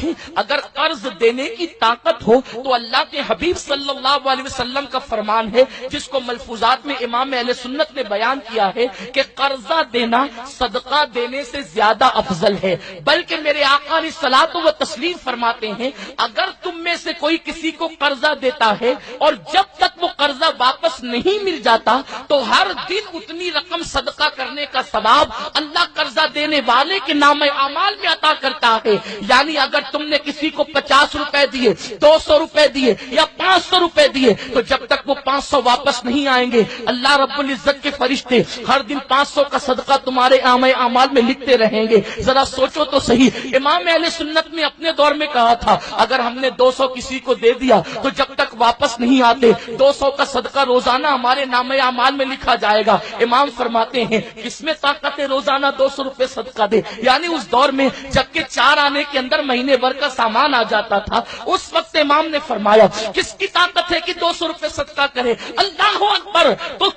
دیکھیں اگر قرض دینے کی طاقت ہو تو اللہ کے حبیب صلی اللہ علیہ وسلم کا فرمان ہے جس کو ملفوظات میں امام اہل سنت نے بیان کیا ہے کہ قرضہ دینا صدقہ دینے سے زیادہ افضل ہے، بلکہ میرے آقا علیہ الصلوۃ و تسلیم فرماتے ہیں اگر تم میں سے کوئی کسی کو قرضہ دیتا ہے اور جب تک وہ قرضہ واپس نہیں مل جاتا تو ہر دن اتنی رقم صدقہ کرنے کا ثواب اللہ قرضہ دینے والے کے نام اعمال میں عطا کرتا ہے۔ یعنی اگر تم نے کسی کو 50 روپے دیے، 200 روپے دیے یا 500 روپے دیے تو جب تک وہ 500 واپس نہیں آئیں گے اللہ رب العزت کے فرشتے ہر دن 500 کا صدقہ تمہارے اعمال میں لکھتے رہیں گے۔ ذرا سوچو تو صحیح، امام اہل سنت نے اپنے دور میں کہا تھا اگر ہم نے 200 کسی کو دے دیا تو جب تک واپس نہیں آتے 200 کا صدقہ روزانہ ہمارے نام اعمال میں لکھا جائے گا۔ امام فرماتے ہیں کس میں طاقت ہے روزانہ 200 روپے صدقہ دے؟ یعنی اس دور میں جبکہ 4 آنے کے اندر مہینے بھر کا سامان آ جاتا تھا، اس وقت امام نے فرمایا کس کی طاقت ہے کہ 200 روپے صدقہ کرے؟ اللہ اکبر! تو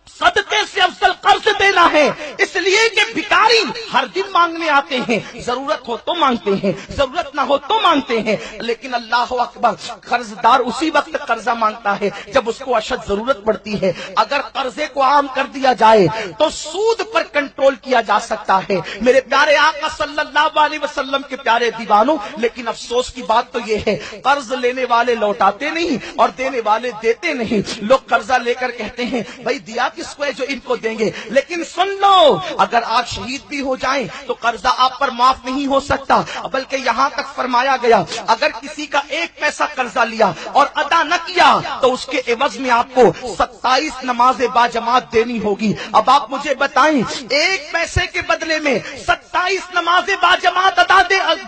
صدقے سے افضل قرض دینا ہے، اس لیے کہ بھکاری ہر دن مانگنے آتے ہیں، ضرورت ہو تو مانگتے ہیں، ضرورت نہ ہو تو مانگتے ہیں، لیکن اللہ اکبر قرض دار اسی وقت قرضہ مانگتا ہے جب اس کو اشد ضرورت پڑتی ہے۔ اگر قرضے کو عام کر دیا جائے تو سود پر کنٹرول کیا جا سکتا ہے میرے پیارے آقا صلی اللہ علیہ وسلم کے پیارے دیوانوں، لیکن افسوس کی بات تو یہ ہے قرض لینے والے لوٹاتے نہیں اور دینے والے دیتے نہیں۔ لوگ قرضہ لے کر کہتے ہیں بھائی دیا کس کو ہے جو ان کو دیں گے، لیکن سن لو اگر آپ شہید بھی ہو جائیں تو قرضہ آپ پر معاف نہیں ہو سکتا، بلکہ یہاں تک فرمایا گیا اگر کسی کا 1 پیسہ قرضہ لیا اور ادا نہ کیا تو اس کے عوض میں آپ کو 27 نمازیں باجماعت دینی ہوگی۔ اب آپ مجھے بتائیں 1 پیسے کے بدلے میں 27 نمازیں باجماعت ادا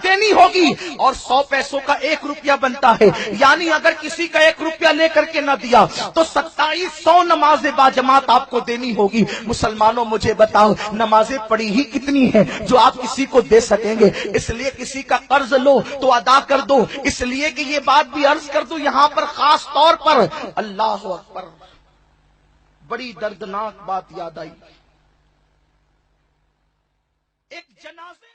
دینی ہوگی اور 100 پیسوں کا 1 روپیہ بنتا ہے، یعنی اگر کسی کا 1 روپیہ لے کر کے نہ دیا تو 2700 نمازیں باجماعت آپ کو دینی ہوگی۔ مسلمانوں مجھے بتاؤ نمازیں پڑھی ہی کتنی ہیں جو آپ کسی کو دے سکیں گے؟ اس لیے کسی کا قرض لو تو ادا کر دو۔ اس لیے کہ یہ بات بھی عرض کر دوں یہاں پر خاص طور پر، اللہ اکبر، بڑی دردناک بات یاد آئی۔ ایک جنازے